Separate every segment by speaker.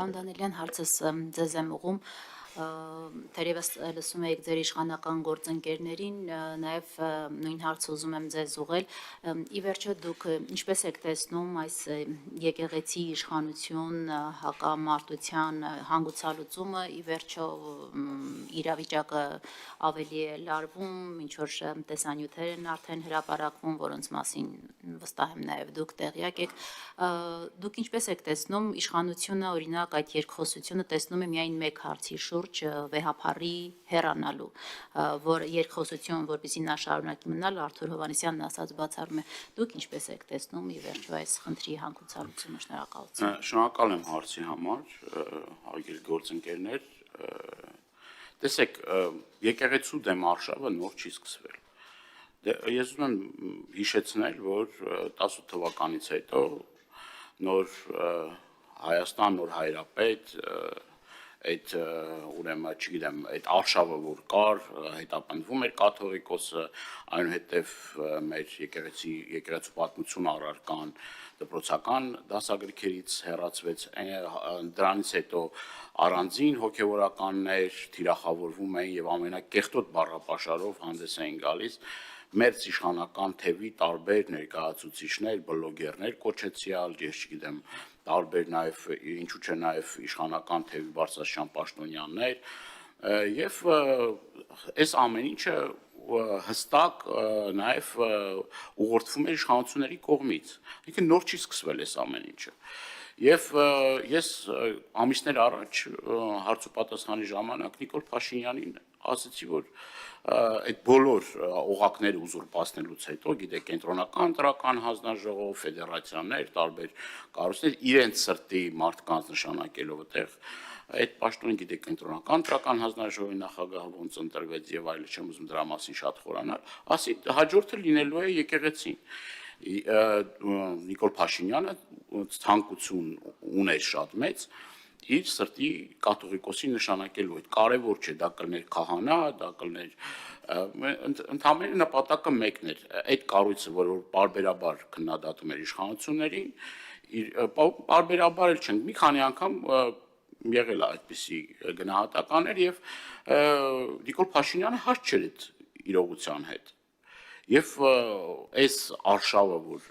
Speaker 1: Պարոն Դանիելյան, հարցս ձեզ եմ ուղղում, թերևս լսում եք ձեր իշխանական գործընկերներին, նաև նույն հարցը ուզում եմ ձեզ ուղղել, ի վերջո դուք ինչպես եք տեսնում այս եկեղեցի իշխանություն հակամարտության հանգուցալուծումը, ի վերջո իրավիճակը ավելի է լարվում, ինչ որ տեսանյութեր են արդեն հրապարակվում, որոնց մասին վստահ եմ նաև դուք տեղյակ եք, դուք ինչպես եք տեսնում իշխանությունը, օրինակ այդ երկխոսությունը տեսնում է միայն մեկ հարցի շուրջ վեհափառի հեռանալու, որ երկխոսություն, որպեսզի նա շարունակի մնալ, Արթուր Հովհաննիսյանն ասած բացառում է, դուք ինչպես եք տեսնում ի վերջո այս խնդրի հանգուցալուծումը, շնորհակալություն։
Speaker 2: Շնորհակալ եմ հարցի համար, հարգելի գործընկերներ, տեսեք, եկեղեցու դեմ արշավը նոր չի սկսվել։ Ես ուզում եմ հիշեցնել, որ 18 թվականից հետո նոր Հայաստան, նոր հայրապետ, այդ ուրեմն, չգիտեմ, այդ արշավը որ կար, հետապնդվում էր կաթողիկոսը, այնուհետև մեր եկեղեցու պատմություն առարկան դպրոցական դասագրքերից հեռացվեց, դրանից հետո առանձին հոգևորականներ թիրախավորվում էին եւ ամենակեղտոտ բառապաշարով հանդես էին գալիս մերձ իշխանական թևի տարբեր ներկայացուցիչներ, բլոգերներ կոչեցյալ, ես չգիտեմ, տարբեր նաև ինչու՞ չէ նաև իշխանական թևի բարձրաստիճան պաշտոնյաներ, եւ այս ամեն ինչը հստակ նաև ուղղորդվում է իշխանությունների կողմից։ Ինքը նոր չի սկսվել այս ամեն ինչը։ Եվ ես ամիսներ առաջ հարցուպատասխանի ժամանակ Նիկոլ Փաշինյանին ասացի, որ այդ բոլոր օղակները ուզուրպացնելուց հետո, գիտեք, կենտրոնական ընտրական հանձնաժողով, ֆեդերացիաներ, տարբեր կառույցներ իրենց սրտի մարդկանց նշանակելով այդտեղ այդ պաշտոնը, գիտեք, կենտրոնական ընտրական հանձնաժողովի նախագահ ոնց ընտրվեց եւ այլն, չեմ ուզում դրա մասին շատ խորանալ, ասի հաջորդը լինելու է եկեղեցին։ Նիկոլ Փաշինյանը ցանկություն ուներ շատ մեծ իր սրտի կաթողիկոսի նշանակելու, այդ կարևոր չէ, դա կլներ քահանա, դա կլներ ընդհանրապես նպատակը մեկն էր, այդ կառույցը, որ պարբերաբար քննադատում էր իշխանություններին, պարբերաբար էլ չենք, մի քանի անգամ եղել է այդպիսի գնահատականներ եւ Նիկոլ Փաշինյանը հաշտ չէր այդ իրողության հետ։ Եվ այս արշավը, որ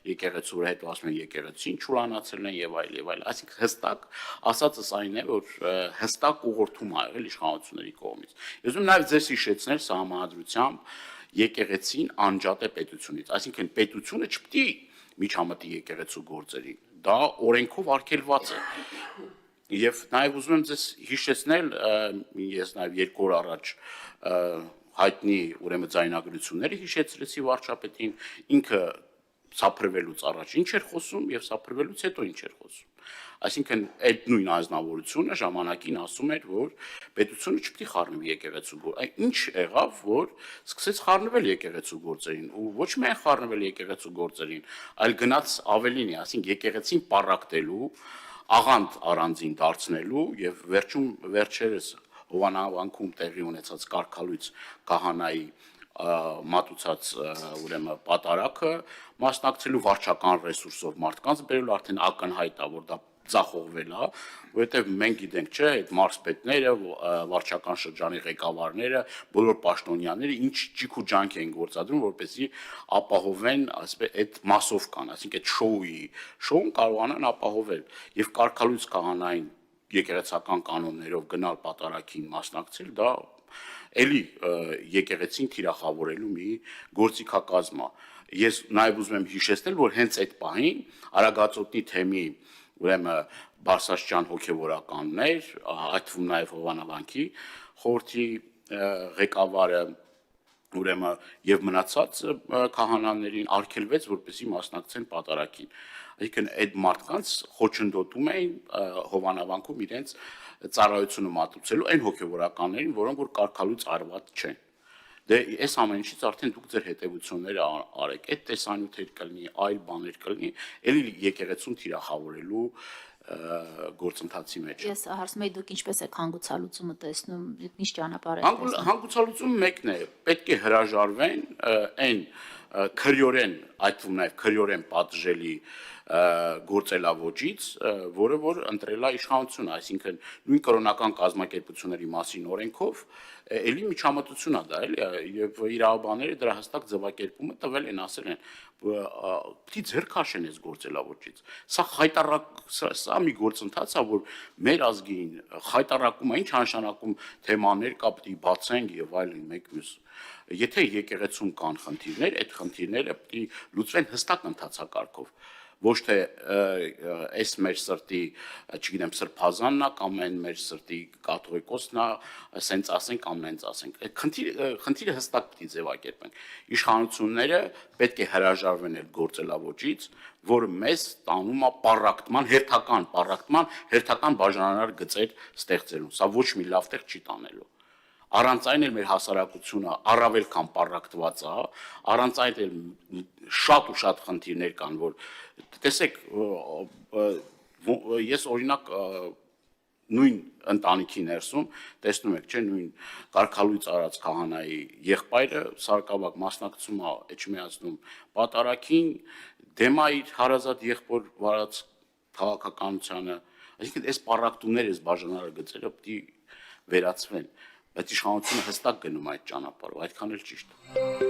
Speaker 2: եկեղեցու հետ ասում են եկեղեցին չուրանացել են եւ այլ, այսինքն հստակ ասածս այն է, որ հստակ ուղղորդում ա եղել իշխանությունների կողմից։ Ես ուզում նաեւ ձեզ հիշեցնել սահմանադրությամբ եկեղեցին անջատ է պետությունից, այսինքն պետությունը չպետք է միջամտի եկեղեցու գործերին, դա օրենքով արգելված է։ Եվ նաև ուզում եմ ձեզ հիշեցնել, ես նաև 2 օր առաջ հայտնի ուրեմն ձայնագրությունները հիշեցրեցի վարչապետին, ինքը սափրվելուց առաջ ինչ էր խոսում եւ սափրվելուց հետո ինչ էր խոսում։ Այսինքն այդ նույն ազնվորությունը ժամանակին ասում էր, որ պետությունը չպետք է խառնվի եկեղեցու գործերին։ Ինչ եղավ, որ սկսեց խառնվել եկեղեցու գործերին ու ոչ միայն խառնվել եկեղեցու գործերին, այլ գնաց ավելին է, ասենք եկեղեցին պառակտելու, աղանդ առանձին դարձնելու եւ վերջերս Հովանանքում տեղի ունեցած կարգալույց քահանայի մատուցած ուրեմն պատարակը մասնակցելու վարչական ռեսուրսով մարդկանց բերելու արդեն ակնհայտ է, որ դա ձախողվել է, որովհետեւ մենք գիտենք, չէ, այդ մարզպետները, վարչական շրջանի ղեկավարները, բոլոր պաշտոնյաները ինչ ճիք ու ջանք են գործադրում, որպեսզի ապահովեն, ասես, այդ մասովկան, այսինքն այդ շոուն կարողանան ապահովել եւ կարգալույց քահանային եկեղեցական կանոններով գնալ պատարակին մասնակցել, դա էլի եկեղեցին թիրախավորելու մի գործիքակազմ է։ Ես նաև ուզում եմ հիշեցնել, որ հենց այդ պահին Արագածոտնի թեմի ուրեմն բարձրաստիճան հոգևորականներ, այդ թվում նաև Հովանանքի խորհրդի ղեկավարը ուրեմն եւ մնացած քահանաներին արգելվեց, որպեսզի մասնակցեն պատարակին։ Այսինքն այդ մարդկանց խոչընդոտում էին Հովանանքում իրենց ծառայությունը մատուցելու այն հոգևորականներին, որոնք որ կարգալույց արված չեն։ Դե այս ամեն ինչից արդեն դուք ձեր հետևությունները արեք, այդ տեսանյութեր կլինի, այլ բաներ կլինի, էլի եկեղեցուն թիրախավորելու գործընթացի մեջ։
Speaker 1: Ես հարցում եմ, դուք ինչպես եք հանգուցալուծումը տեսնում, ինչ ճանապարհ եք տեսնում։
Speaker 2: Հանգուցալուծումը մեկն է, պետք է հրաժարվեն այն քրյորեն, այդ թվում նաև քրյորեն պատժելի գործելավոճից, որը որ ընտրել է իշխանությունը, այսինքն նույն կրոնական կազմակերպությունների մասին օրենքով էլի միջամտություն է դա, էլի, եւ իրավաբանները դրա հստակ ձևակերպումը տվել են, ասել են, պիտի ձեռք քաշեն այս գործելավոճից։ Սա խայտարակ, սա մի գործընթաց է, որ մեր ազգին խայտարակում է, ինչ նշանակում թեմաներ կա, պիտի բացենք եւ այլն մեկ մյուս։ Եթե եկեղեցում կան խնդիրներ, այդ խնդիրները պիտի լուծվեն հստակ ընթացակարգով։ Ոչ թե այս մեր սրտի, չգիտեմ, սրբազանն է կամ այն մեր սրտի կաթողիկոսն է, ասենց ասենք, ամենից ասենք։ Խնդիրը հստակ պիտի ձևակերպենք։ Իշխանությունները պետք է հրաժարվեն այդ գործելավոճից, որը մեզ տանում է պառակտման, հերթական բաժանարար գծեր ստեղծելու։ Սա ոչ մի լավ տեղ չի տանելու։ Առանց այն էլ մեր հասարակությունը առավել քան պառակտված է, առանց այն էլ շատ ու շատ խնդիրներ կան, որ տեսեք, ես օրինակ նույն ընտանիքի ներսում տեսնում եք, չէ, նույն Կարգալույծ արած քահանայի եղբայրը Սարգսակ մասնակցում է Էջմիածնում պատարագին, դեմ է իր հարազատ եղբոր վարած քաղաքականությանը, այսինքն այս պառակտումները, այս բաժանարար գծերը պիտի վերացվեն, բայց իշխանությունը հստակ գնում այդ ճանապարհով, այդքան էլ ճիշտ։